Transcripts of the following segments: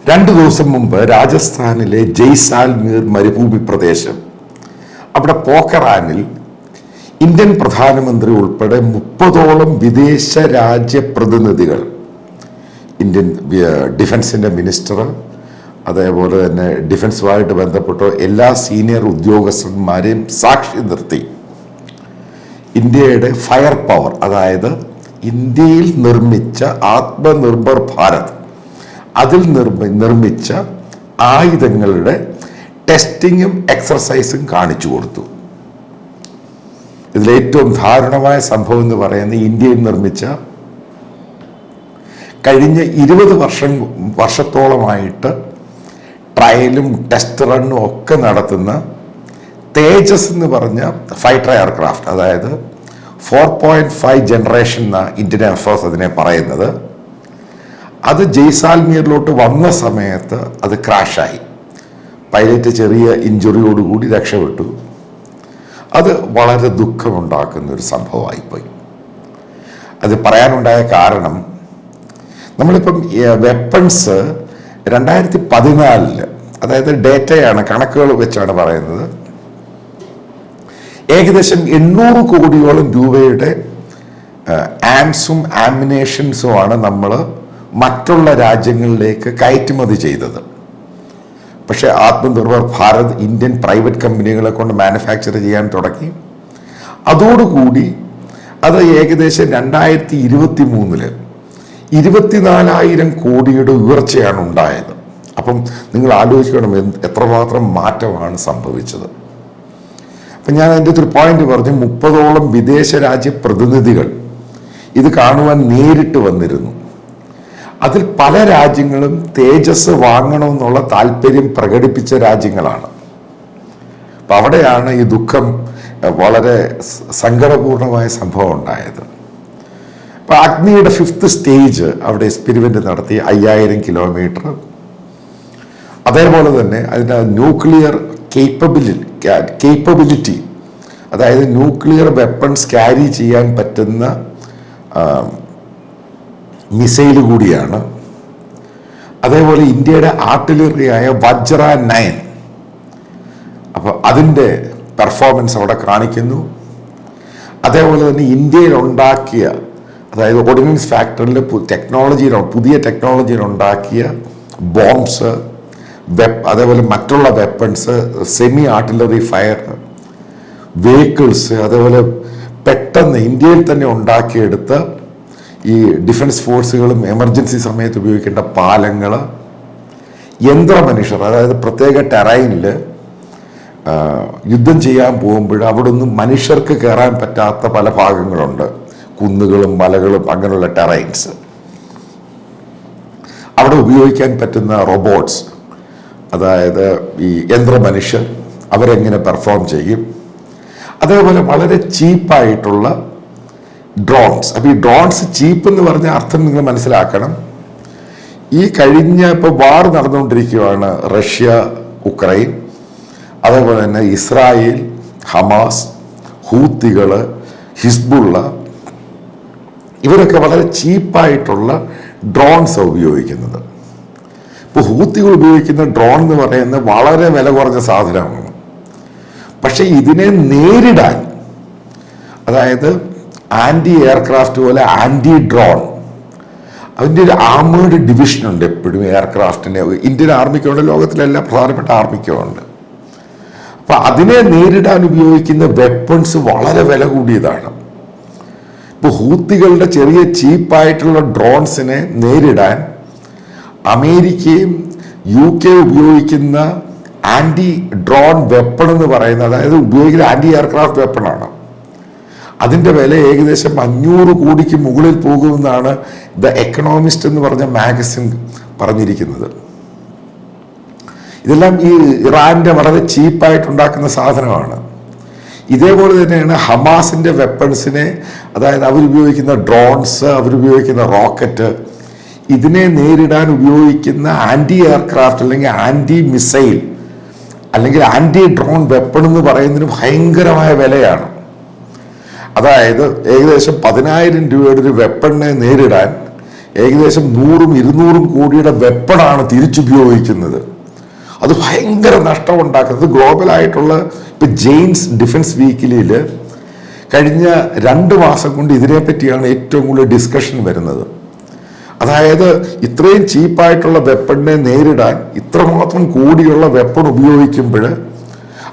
2 ദിവസം മുമ്പ് രാജസ്ഥാനിലെ ജയ്സാൽമീർ മരുഭൂമി പ്രദേശം, അവിടെ പോഖറാനിൽ ഇന്ത്യൻ പ്രധാനമന്ത്രി ഉൾപ്പെടെ 30ഓളം വിദേശ രാജ്യ പ്രതിനിധികൾ, ഇന്ത്യൻ ഡിഫൻസിൻ്റെ മിനിസ്റ്റർ, അതേപോലെ തന്നെ ഡിഫൻസുമായിട്ട് ബന്ധപ്പെട്ട എല്ലാ സീനിയർ ഉദ്യോഗസ്ഥന്മാരെയും സാക്ഷി നിർത്തി ഇന്ത്യയുടെ ഫയർ പവർ, അതായത് ഇന്ത്യയിൽ നിർമ്മിച്ച ആത്മനിർഭർ ഭാരത്, അതിൽ നിർമ്മിച്ച ആയുധങ്ങളുടെ ടെസ്റ്റിങ്ങും എക്സർസൈസും കാണിച്ചു കൊടുത്തു. ഇതിലേറ്റവും ദാരുണമായ സംഭവം എന്ന് പറയുന്നത് ഇന്ത്യയിൽ നിർമ്മിച്ച കഴിഞ്ഞ 20 വർഷത്തോളമായിട്ട് ട്രയലും ടെസ്റ്റ് റണ്ണും ഒക്കെ നടത്തുന്ന തേജസ് എന്ന് പറഞ്ഞ ഫൈറ്റർ എയർക്രാഫ്റ്റ്, അതായത് 4.5 ജനറേഷൻ എന്ന ഇന്ത്യൻ എയർഫോഴ്സ് അതിനെ പറയുന്നത്, അത് ജയ്സാൽമീറിലോട്ട് വന്ന സമയത്ത് അത് ക്രാഷായി. പൈലറ്റ് ചെറിയ ഇഞ്ചുറിയോടുകൂടി രക്ഷപ്പെട്ടു. അത് വളരെ ദുഃഖമുണ്ടാക്കുന്ന ഒരു സംഭവമായിപ്പോയി. അത് പറയാനുണ്ടായ കാരണം, നമ്മളിപ്പം വെപ്പൺസ് 2014, അതായത് ഡേറ്റയാണ്, കണക്കുകൾ വെച്ചാണ് പറയുന്നത്, ഏകദേശം 800 കോടിയോളം രൂപയുടെ ആംസും ആമിനേഷൻസുമാണ് നമ്മൾ മറ്റുള്ള രാജ്യങ്ങളിലേക്ക് കയറ്റുമതി ചെയ്തത്. പക്ഷേ ആത്മനിർഭർ ഭാരത് ഇന്ത്യൻ പ്രൈവറ്റ് കമ്പനികളെ കൊണ്ട് മാനുഫാക്ചർ ചെയ്യാൻ തുടങ്ങി. അതോടുകൂടി അത് ഏകദേശം 2023 24,000 കോടിയുടെ ഉയർച്ചയാണ് ഉണ്ടായത്. അപ്പം നിങ്ങൾ ആലോചിക്കണം എത്രമാത്രം മാറ്റമാണ് സംഭവിച്ചത്. അപ്പം ഞാൻ അതിൻ്റെ ഒരു പോയിന്റ് പറഞ്ഞു, 30ഓളം വിദേശ രാജ്യ പ്രതിനിധികൾ ഇത് കാണുവാൻ നേരിട്ട് വന്നിരുന്നു. അതിൽ പല രാജ്യങ്ങളും തേജസ് വാങ്ങണമെന്നുള്ള താല്പര്യം പ്രകടിപ്പിച്ച രാജ്യങ്ങളാണ്. അപ്പം അവിടെയാണ് ഈ ദുഃഖം, വളരെ സങ്കടപൂർണമായ സംഭവം ഉണ്ടായത്. അപ്പം അഗ്നിയുടെ 5th സ്റ്റേജ് അവിടെ എക്സ്പെരിമെൻ്റ് നടത്തി 5000 കിലോമീറ്റർ. അതേപോലെ തന്നെ അതിൻ്റെ ന്യൂക്ലിയർ കേപ്പബിലിറ്റി, അതായത് ന്യൂക്ലിയർ വെപ്പൺസ് ക്യാരി ചെയ്യാൻ പറ്റുന്ന മിസൈൽ കൂടിയാണ്. അതേപോലെ ഇന്ത്യയുടെ ആർട്ടിലറിയായ വജ്ര 9, അപ്പോൾ അതിൻ്റെ പെർഫോമൻസ് അവിടെ കാണിക്കുന്നു. അതേപോലെ തന്നെ ഇന്ത്യയിൽ ഉണ്ടാക്കിയ, അതായത് ഓർഡിനൻസ് ഫാക്ടറിയിൽ പുതിയ ടെക്നോളജിയിൽ ഉണ്ടാക്കിയ ബോംബ്സ്, അതേപോലെ മറ്റുള്ള weapons, semi artillery fire vehicles, അതേപോലെ പെട്ടെന്ന് ഇന്ത്യയിൽ തന്നെ ഉണ്ടാക്കിയെടുത്ത ഈ ഡിഫൻസ് ഫോഴ്സുകളും എമർജൻസി സമയത്ത് ഉപയോഗിക്കേണ്ട പാലങ്ങൾ, യന്ത്രമനുഷ്യർ, അതായത് പ്രത്യേക ടെറൈനിൽ യുദ്ധം ചെയ്യാൻ പോകുമ്പോൾ അവിടെ ഒന്നും മനുഷ്യർക്ക് കയറാൻ പറ്റാത്ത പല ഭാഗങ്ങളുണ്ട്, കുന്നുകളും മലകളും അങ്ങനെയുള്ള ടെറൈൻസ്. അവിടെ ഉപയോഗിക്കാൻ പറ്റുന്ന റോബോട്ട്സ്, അതായത് ഈ യന്ത്രമനുഷ്യർ, അവരെങ്ങനെ പെർഫോം ചെയ്യും. അതേപോലെ വളരെ ചീപ്പായിട്ടുള്ള ഡ്രോൺസ്. അപ്പോൾ ഈ ഡ്രോൺസ് ചീപ്പ് എന്ന് പറഞ്ഞ അർത്ഥം നിങ്ങൾ മനസ്സിലാക്കണം. ഈ കഴിഞ്ഞ ഇപ്പോൾ വാർ നടന്നുകൊണ്ടിരിക്കുകയാണ്, റഷ്യ ഉക്രൈൻ, അതേപോലെ തന്നെ ഇസ്രായേൽ, ഹമാസ്, ഹൂത്തികൾ, ഹിസ്ബുള്ള, ഇവരൊക്കെ വളരെ ചീപ്പായിട്ടുള്ള ഡ്രോൺസ് ഉപയോഗിക്കുന്നത്. ഇപ്പോൾ ഹൂത്തികൾ ഉപയോഗിക്കുന്ന ഡ്രോൺ എന്ന് പറയുന്നത് വളരെ വില കുറഞ്ഞ സാധനമാണ്. പക്ഷെ ഇതിനെ നേരിടാൻ, അതായത് ആൻറ്റി എയർക്രാഫ്റ്റ് പോലെ ആൻറ്റി ഡ്രോൺ, അതിൻ്റെ ഒരു ആർമേഡ് ഡിവിഷനുണ്ട് എപ്പോഴും എയർക്രാഫ്റ്റിന്. ഇന്ത്യൻ ആർമിക്കുണ്ട്, ലോകത്തിലെ എല്ലാ പ്രധാനപ്പെട്ട ആർമിക്കുമുണ്ട്. അപ്പം അതിനെ നേരിടാൻ ഉപയോഗിക്കുന്ന വെപ്പൺസ് വളരെ വില കൂടിയതാണ്. ഇപ്പോൾ ഹൂത്തികളുടെ ചെറിയ ചീപ്പായിട്ടുള്ള ഡ്രോൺസിനെ നേരിടാൻ അമേരിക്കയും UK ഉപയോഗിക്കുന്ന ആൻറ്റി ഡ്രോൺ വെപ്പൺ എന്ന് പറയുന്നത്, അതായത് ഉപയോഗിക്കുന്ന ആൻറ്റി എയർക്രാഫ്റ്റ് വെപ്പണാണ്, അതിൻ്റെ വില ഏകദേശം 500 കോടിക്ക് മുകളിൽ പോകുമെന്നാണ് ദ എക്കണോമിസ്റ്റ് എന്ന് പറഞ്ഞ മാഗസിൻ പറഞ്ഞിരിക്കുന്നത്. ഇതെല്ലാം ഈ ഇറാൻ്റെ വളരെ ചീപ്പായിട്ടുണ്ടാക്കുന്ന സാധനമാണ്. ഇതേപോലെ തന്നെയാണ് ഹമാസിൻ്റെ വെപ്പൺസിനെ, അതായത് അവരുപയോഗിക്കുന്ന ഡ്രോൺസ്, അവരുപയോഗിക്കുന്ന റോക്കറ്റ്, ഇതിനെ നേരിടാൻ ഉപയോഗിക്കുന്ന ആൻറ്റി എയർക്രാഫ്റ്റ് അല്ലെങ്കിൽ ആൻറ്റി മിസൈൽ അല്ലെങ്കിൽ ആൻറ്റി ഡ്രോൺ വെപ്പൺ എന്ന് പറയുന്നതിന് ഭയങ്കരമായ വിലയാണ്. അതായത് ഏകദേശം 10,000 രൂപയുടെ ഒരു വെപ്പണിനെ നേരിടാൻ ഏകദേശം 100-200 കോടിയുടെ വെപ്പണാണ് തിരിച്ചുപയോഗിക്കുന്നത്. അത് ഭയങ്കര നഷ്ടമുണ്ടാക്കുന്നത്. ഗ്ലോബലായിട്ടുള്ള ഇപ്പം ജെയിൻസ് ഡിഫൻസ് വീക്കിലിയിൽ കഴിഞ്ഞ 2 മാസം കൊണ്ട് ഇതിനെപ്പറ്റിയാണ് ഏറ്റവും കൂടുതൽ ഡിസ്കഷൻ വരുന്നത്. അതായത് ഇത്രയും ചീപ്പായിട്ടുള്ള വെപ്പണിനെ നേരിടാൻ ഇത്രമാത്രം കോടിയുള്ള വെപ്പൺ ഉപയോഗിക്കുമ്പോൾ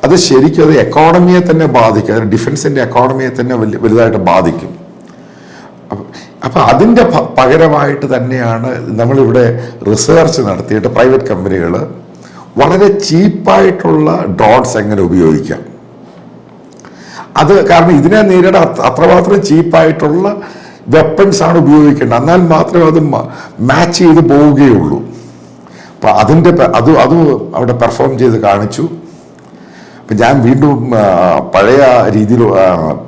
അത് ശരിക്കും അത് എക്കോണമിയെ തന്നെ ബാധിക്കും. അത് ഡിഫൻസിൻ്റെ എക്കോണമിയെ തന്നെ വലുതായിട്ട് ബാധിക്കും. അപ്പം അതിൻ്റെ പകരമായിട്ട് തന്നെയാണ് നമ്മളിവിടെ റിസർച്ച് നടത്തിയിട്ട് പ്രൈവറ്റ് കമ്പനികൾ വളരെ ചീപ്പായിട്ടുള്ള ഡ്രോൺസ് എങ്ങനെ ഉപയോഗിക്കാം. അത് കാരണം ഇതിനെ നേരിടാൻ അത്രമാത്രം ചീപ്പായിട്ടുള്ള വെപ്പൺസ് ആണ് ഉപയോഗിക്കേണ്ടത്. എന്നാൽ മാത്രമേ അത് മാച്ച് ചെയ്ത് പോവുകയുള്ളൂ. അപ്പം അതിൻ്റെ അത് അവിടെ പെർഫോം ചെയ്ത് കാണിച്ചു. അപ്പം ഞാൻ വീണ്ടും പഴയ രീതിയിൽ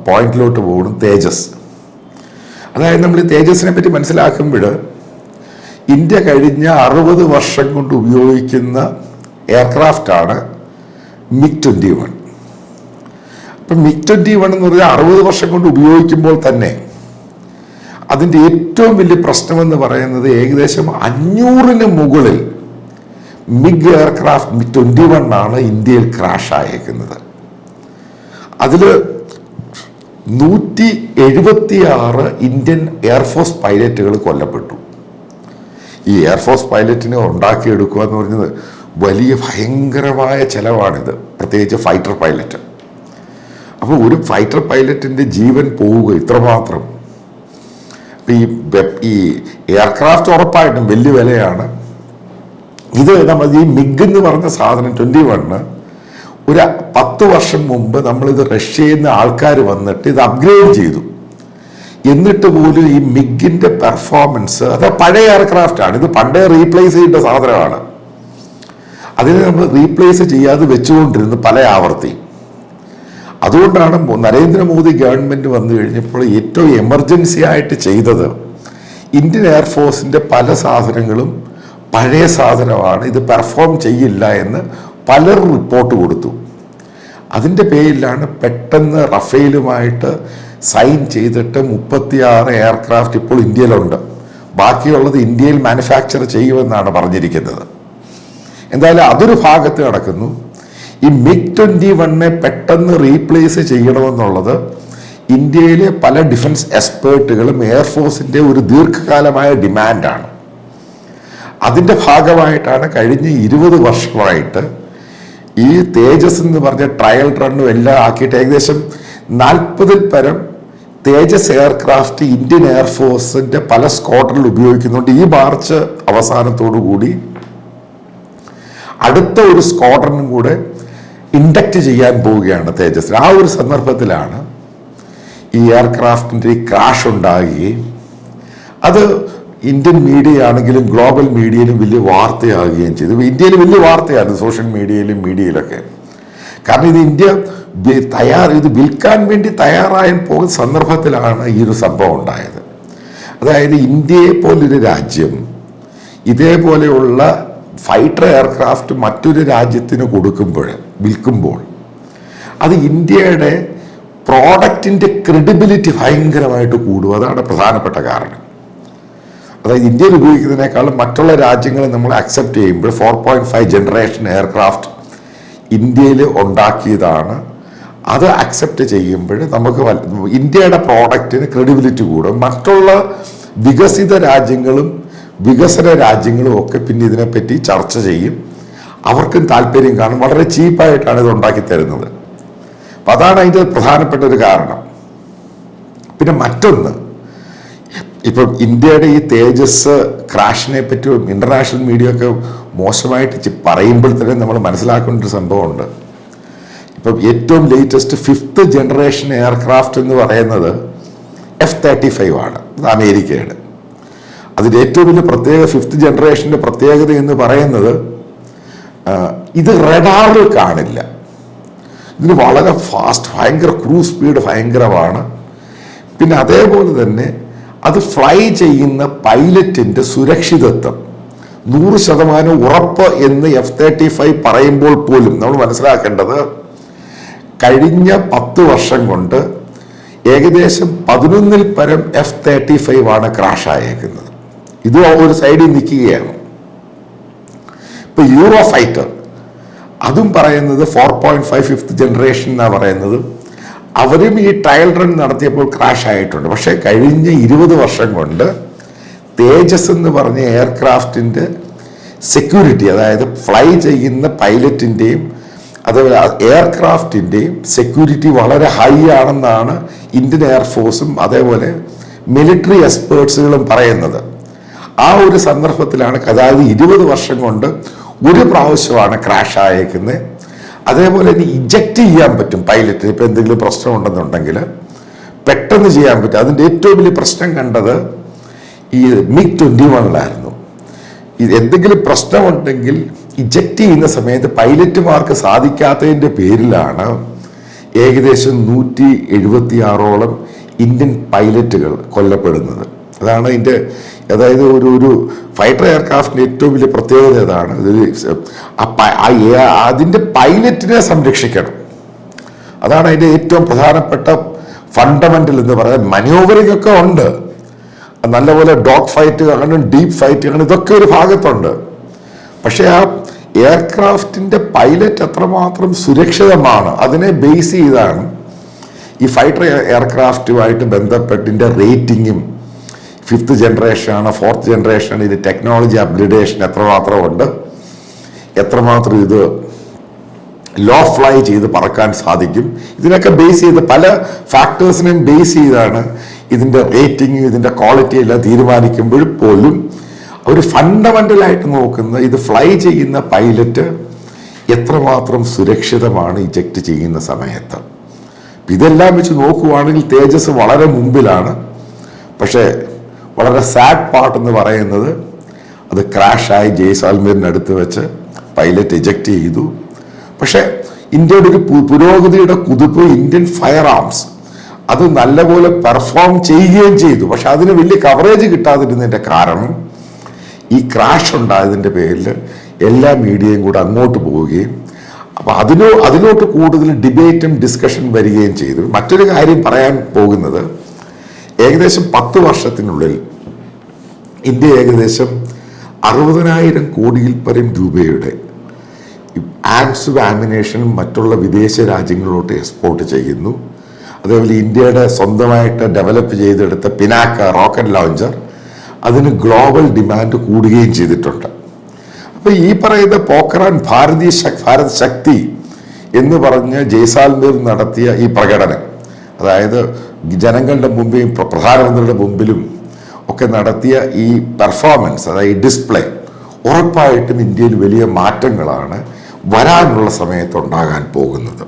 പോയിന്റിലോട്ട് പോകുന്നു. തേജസ്, അതായത് നമ്മൾ ഈ തേജസിനെ പറ്റി മനസ്സിലാക്കുമ്പോൾ ഇന്ത്യ കഴിഞ്ഞ 60 വർഷം കൊണ്ട് ഉപയോഗിക്കുന്ന എയർക്രാഫ്റ്റാണ് MiG-21. അപ്പം MiG-21 എന്ന് പറഞ്ഞാൽ 60 വർഷം കൊണ്ട് ഉപയോഗിക്കുമ്പോൾ തന്നെ അതിൻ്റെ ഏറ്റവും വലിയ പ്രശ്നമെന്ന് പറയുന്നത് ഏകദേശം 500-ന് മുകളിൽ MiG എയർക്രാഫ്റ്റ് MiG-21 ആണ് ഇന്ത്യയിൽ ക്രാഷ് ആയേക്കുന്നത്. അതിൽ 176 ഇന്ത്യൻ എയർഫോഴ്സ് പൈലറ്റുകൾ കൊല്ലപ്പെട്ടു. ഈ എയർഫോഴ്സ് പൈലറ്റിനെ ഉണ്ടാക്കിയെടുക്കുക എന്ന് പറയുന്നത് വലിയ ഭയങ്കരമായ ചെലവാണിത്, പ്രത്യേകിച്ച് ഫൈറ്റർ പൈലറ്റ്. അപ്പോൾ ഒരു ഫൈറ്റർ പൈലറ്റിൻ്റെ ജീവൻ പോവുക ഇത്രമാത്രം. ഈ എയർക്രാഫ്റ്റ് ഉറപ്പായിട്ടും വലിയ വിലയാണ്. ഇത് നമ്മൾ ഈ MiG എന്ന് പറഞ്ഞ സാധനം 21 ഒരു 10 വർഷം മുമ്പ് നമ്മളിത് റഷ്യയിൽ നിന്ന് ആൾക്കാർ വന്നിട്ട് ഇത് അപ്ഗ്രേഡ് ചെയ്തു. എന്നിട്ട് പോലും ഈ MiG-ന്റെ പെർഫോമൻസ് അത് പഴയ എയർക്രാഫ്റ്റാണ്. ഇത് പണ്ടേ റീപ്ലേസ് ചെയ്യേണ്ട സാധനമാണ്. അതിനെ നമ്മൾ റീപ്ലേസ് ചെയ്യാതെ വെച്ചുകൊണ്ടിരുന്നു പല ആവർത്തി. അതുകൊണ്ടാണ് നരേന്ദ്രമോദി ഗവൺമെൻറ് വന്നു കഴിഞ്ഞപ്പോൾ ഏറ്റവും എമർജൻസി ആയിട്ട് ചെയ്തത് ഇന്ത്യൻ എയർഫോഴ്സിൻ്റെ പല സാധനങ്ങളും പഴയ സാധനമാണ്, ഇത് പെർഫോം ചെയ്യില്ല എന്ന് പലരും റിപ്പോർട്ട് കൊടുത്തു. അതിൻ്റെ പേരിലാണ് പെട്ടെന്ന് റഫേലുമായിട്ട് സൈൻ ചെയ്തിട്ട് 36 എയർക്രാഫ്റ്റ് ഇപ്പോൾ ഇന്ത്യയിലുണ്ട്. ബാക്കിയുള്ളത് ഇന്ത്യയിൽ മാനുഫാക്ചർ ചെയ്യുമെന്നാണ് പറഞ്ഞിരിക്കുന്നത്. എന്തായാലും അതൊരു ഭാഗത്ത് നടക്കുന്നു. ഈ MiG-21 പെട്ടെന്ന് റീപ്ലേസ് ചെയ്യണമെന്നുള്ളത് ഇന്ത്യയിലെ പല ഡിഫൻസ് എക്സ്പേർട്ടുകളും എയർഫോഴ്സിൻ്റെ ഒരു ദീർഘകാലമായ ഡിമാൻഡാണ്. അതിൻ്റെ ഭാഗമായിട്ടാണ് കഴിഞ്ഞ 20 വർഷമായിട്ട് ഈ തേജസ് എന്ന് പറഞ്ഞ ട്രയൽ റണ്ണും എല്ലാം ആക്കിയിട്ട് ഏകദേശം 40-ൽ പരം തേജസ് എയർക്രാഫ്റ്റ് ഇന്ത്യൻ എയർഫോഴ്സിൻ്റെ പല സ്ക്വാഡ്രണിൽ ഉപയോഗിക്കുന്നുണ്ട്. ഈ മാർച്ച് അവസാനത്തോടു കൂടി അടുത്ത ഒരു സ്ക്വാഡ്രനും കൂടെ ഇൻഡക്റ്റ് ചെയ്യാൻ പോവുകയാണ് തേജസ്. ആ ഒരു സന്ദർഭത്തിലാണ് ഈ എയർക്രാഫ്റ്റിൻ്റെ ക്രാഷ് ഉണ്ടാകുകയും അത് ഇന്ത്യൻ മീഡിയ ആണെങ്കിലും ഗ്ലോബൽ മീഡിയയിലും വലിയ വാർത്തയാകുകയും ചെയ്തു. ഇന്ത്യയിൽ വലിയ വാർത്തയായിരുന്നു, സോഷ്യൽ മീഡിയയിലും മീഡിയയിലൊക്കെ. കാരണം ഇത് ഇന്ത്യ ഇത് വിൽക്കാൻ വേണ്ടി തയ്യാറായി പോകുന്ന സന്ദർഭത്തിലാണ് ഈ ഒരു സംഭവം ഉണ്ടായത്. അതായത് ഇന്ത്യയെ പോലൊരു രാജ്യം ഇതേപോലെയുള്ള ഫൈറ്റർ എയർക്രാഫ്റ്റ് മറ്റൊരു രാജ്യത്തിന് വിൽക്കുമ്പോൾ അത് ഇന്ത്യയുടെ പ്രോഡക്റ്റിൻ്റെ ക്രെഡിബിലിറ്റി ഭയങ്കരമായിട്ട് കൂടും. അതാണ് പ്രധാനപ്പെട്ട കാരണം. അതായത് ഇന്ത്യയിൽ ഉപയോഗിക്കുന്നതിനേക്കാളും മറ്റുള്ള രാജ്യങ്ങൾ നമ്മൾ അക്സെപ്റ്റ് ചെയ്യുമ്പോൾ 4.5 ജനറേഷൻ എയർക്രാഫ്റ്റ് ഇന്ത്യയിൽ ഉണ്ടാക്കിയതാണ്. അത് അക്സെപ്റ്റ് ചെയ്യുമ്പോൾ നമുക്ക് ഇന്ത്യയുടെ പ്രോഡക്റ്റിന് ക്രെഡിബിലിറ്റി കൂടും. മറ്റുള്ള വികസിത രാജ്യങ്ങളും വികസന രാജ്യങ്ങളും ഒക്കെ പിന്നെ ഇതിനെപ്പറ്റി ചർച്ച ചെയ്യും. അവർക്കും താല്പര്യം കാണും. വളരെ ചീപ്പായിട്ടാണ് ഇത് ഉണ്ടാക്കി തരുന്നത്. അപ്പം അതാണ് അതിൻ്റെ പ്രധാനപ്പെട്ട ഒരു കാരണം. പിന്നെ മറ്റൊന്ന്, ഇപ്പം ഇന്ത്യയുടെ ഈ തേജസ് ക്രാഷിനെ പറ്റി ഇന്റർനാഷണൽ മീഡിയ ഒക്കെ മോശമായിട്ട് പറയുമ്പോൾ തന്നെ നമ്മൾ മനസ്സിലാക്കേണ്ട ഒരു സംഭവമുണ്ട്. ഇപ്പം ഏറ്റവും ലേറ്റസ്റ്റ് 5th ജനറേഷൻ എയർക്രാഫ്റ്റ് എന്ന് പറയുന്നത് F-35 ആണ്. അത് അമേരിക്കയുടെ. അതിൻ്റെ ഏറ്റവും വലിയ 5th ജനറേഷൻ്റെ പ്രത്യേകത എന്ന് പറയുന്നത് ഇത് റഡാറിൽ കാണില്ല. ഇതിന് വളരെ ഫാസ്റ്റ്, ഭയങ്കര ക്രൂസ് സ്പീഡ് ഭയങ്കരമാണ്. പിന്നെ അതേപോലെ തന്നെ അത് ഫ്ലൈ ചെയ്യുന്ന പൈലറ്റിൻ്റെ സുരക്ഷിതത്വം 100% ഉറപ്പ് എന്ന് F-35 പറയുമ്പോൾ പോലും നമ്മൾ മനസ്സിലാക്കേണ്ടത് കഴിഞ്ഞ 10 വർഷം കൊണ്ട് ഏകദേശം 11-ൽ പരം F-35 ആണ് ക്രാഷ് ആയേക്കുന്നത്. ഇത് ഒരു സൈഡിൽ നിൽക്കുകയാണ്. ഇപ്പൊ യൂറോ ഫൈറ്റർ അതും പറയുന്നത് 4.5 ഫിഫ്ത്ത് ജനറേഷൻ എന്നാണ് പറയുന്നത്. അവരും ഈ ട്രയൽ റൺ നടത്തിയപ്പോൾ ക്രാഷ് ആയിട്ടുണ്ട്. പക്ഷേ കഴിഞ്ഞ 20 വർഷം കൊണ്ട് തേജസ് എന്ന് പറഞ്ഞ എയർക്രാഫ്റ്റിൻ്റെ സെക്യൂരിറ്റി, അതായത് ഫ്ലൈ ചെയ്യുന്ന പൈലറ്റിൻ്റെയും അതേപോലെ എയർക്രാഫ്റ്റിൻ്റെയും സെക്യൂരിറ്റി വളരെ ഹൈ ആണെന്നാണ് ഇന്ത്യൻ എയർഫോഴ്സും അതേപോലെ മിലിറ്ററി എക്സ്പേർട്സുകളും പറയുന്നത്. ആ ഒരു സന്ദർഭത്തിലാണ്, അതായത് 20 വർഷം കൊണ്ട് ഒരു പ്രാവശ്യമാണ് ക്രാഷ് ആയേക്കുന്നത്. അതേപോലെ തന്നെ ഇജക്റ്റ് ചെയ്യാൻ പറ്റും പൈലറ്റിന്. ഇപ്പം എന്തെങ്കിലും പ്രശ്നമുണ്ടെന്നുണ്ടെങ്കിൽ പെട്ടെന്ന് ചെയ്യാൻ പറ്റും. അതിൻ്റെ ഏറ്റവും വലിയ പ്രശ്നം കണ്ടത് ഈ MiG-21 എന്തെങ്കിലും പ്രശ്നമുണ്ടെങ്കിൽ ഇജക്റ്റ് ചെയ്യുന്ന സമയത്ത് പൈലറ്റുമാർക്ക് സാധിക്കാത്തതിൻ്റെ പേരിലാണ് ഏകദേശം 176ഓളം ഇന്ത്യൻ പൈലറ്റുകൾ കൊല്ലപ്പെടുന്നത്. അതാണ് ഇതിൻ്റെ, അതായത് ഒരു ഫൈറ്റർ എയർക്രാഫ്റ്റിൻ്റെ ഏറ്റവും വലിയ പ്രത്യേകത ഇതാണ്. അതിൻ്റെ പൈലറ്റിനെ സംരക്ഷിക്കണം. അതാണ് അതിൻ്റെ ഏറ്റവും പ്രധാനപ്പെട്ട ഫണ്ടമെന്റൽ എന്ന് പറയുന്നത്. മനോവറിംഗ് ഒക്കെ ഉണ്ട്, നല്ലപോലെ ഡോഗ് ഫൈറ്റ് കാണും, ഡീപ്പ് ഫൈറ്റ് കാണും, ഇതൊക്കെ ഒരു ഭാഗത്തുണ്ട്. പക്ഷെ ആ എയർക്രാഫ്റ്റിൻ്റെ പൈലറ്റ് എത്രമാത്രം സുരക്ഷിതമാണ് അതിനെ ബേസ് ചെയ്താണ് ഈ ഫൈറ്റർ എയർക്രാഫ്റ്റുമായിട്ട് ബന്ധപ്പെട്ടിൻ്റെ റേറ്റിങ്ങും 5th ജനറേഷനാണ് 4th ജനറേഷനാണ്, ഇത് ടെക്നോളജി അപ്ഗ്രഡേഷൻ എത്രമാത്രം ഉണ്ട്, എത്രമാത്രം ഇത് ലോ ഫ്ലൈ ചെയ്ത് പറക്കാൻ സാധിക്കും, ഇതിനൊക്കെ ബേസ് ചെയ്ത് പല ഫാക്ടേഴ്സിനെയും ബേസ് ചെയ്താണ് ഇതിൻ്റെ റേറ്റിംഗ്, ഇതിൻ്റെ ക്വാളിറ്റി എല്ലാം തീരുമാനിക്കുമ്പോൾ പോലും അവർ ഫണ്ടമെൻ്റലായിട്ട് നോക്കുന്ന ഇത് ഫ്ലൈ ചെയ്യുന്ന പൈലറ്റ് എത്രമാത്രം സുരക്ഷിതമാണ് ഇജക്റ്റ് ചെയ്യുന്ന സമയത്ത്. ഇതെല്ലാം വെച്ച് നോക്കുവാണെങ്കിൽ തേജസ് വളരെ മുമ്പിലാണ്. പക്ഷേ വളരെ സാഡ് പാർട്ട് എന്ന് പറയുന്നത് അത് ക്രാഷായി ജയ്സാൽമീറിൻ്റെ അടുത്ത് വെച്ച് പൈലറ്റ് ഇജക്റ്റ് ചെയ്തു. പക്ഷേ ഇന്ത്യയുടെ ഒരു പുരോഗതിയുടെ കുതിപ്പ് ഇന്ത്യൻ ഫയർ ആംസ് അത് നല്ലപോലെ പെർഫോം ചെയ്യുകയും ചെയ്തു. പക്ഷെ അതിന് വലിയ കവറേജ് കിട്ടാതിരുന്നതിൻ്റെ കാരണം ഈ ക്രാഷ് ഉണ്ടായതിൻ്റെ പേരിൽ എല്ലാ മീഡിയയും കൂടെ അങ്ങോട്ട് പോവുകയും അപ്പോൾ അതിലോട്ട് കൂടുതൽ ഡിബേറ്റും ഡിസ്കഷൻ വരികയും ചെയ്തു. മറ്റൊരു കാര്യം പറയാൻ പോകുന്നത്, ഏകദേശം 10 വർഷത്തിനുള്ളിൽ ഇന്ത്യ ഏകദേശം 60,000 കോടിയിൽ പരം രൂപയുടെ ആംസും ആമിനേഷനും മറ്റുള്ള വിദേശ രാജ്യങ്ങളിലോട്ട് എക്സ്പോർട്ട് ചെയ്യുന്നു. അതേപോലെ ഇന്ത്യയുടെ സ്വന്തമായിട്ട് ഡെവലപ്പ് ചെയ്തെടുത്ത പിനാക്ക റോക്കറ്റ് ലോഞ്ചർ അതിന് ഗ്ലോബൽ ഡിമാൻഡ് കൂടുകയും ചെയ്തിട്ടുണ്ട്. അപ്പോൾ ഈ പറയുന്ന പോഖറാൻ ഭാരത് ശക്തി എന്ന് പറഞ്ഞ് ജയ്സാൽമീർ നടത്തിയ ഈ പ്രകടനം, അതായത് ജനങ്ങളുടെ മുമ്പിലും പ്രധാനമന്ത്രിയുടെ മുമ്പിലും ഒക്കെ നടത്തിയ ഈ പെർഫോമൻസ്, അതായത് ഡിസ്പ്ലേ, ഉറപ്പായിട്ടും ഇന്ത്യയിൽ വലിയ മാറ്റങ്ങളാണ് വരാനുള്ള സമയത്ത് ഉണ്ടാകാൻ പോകുന്നത്.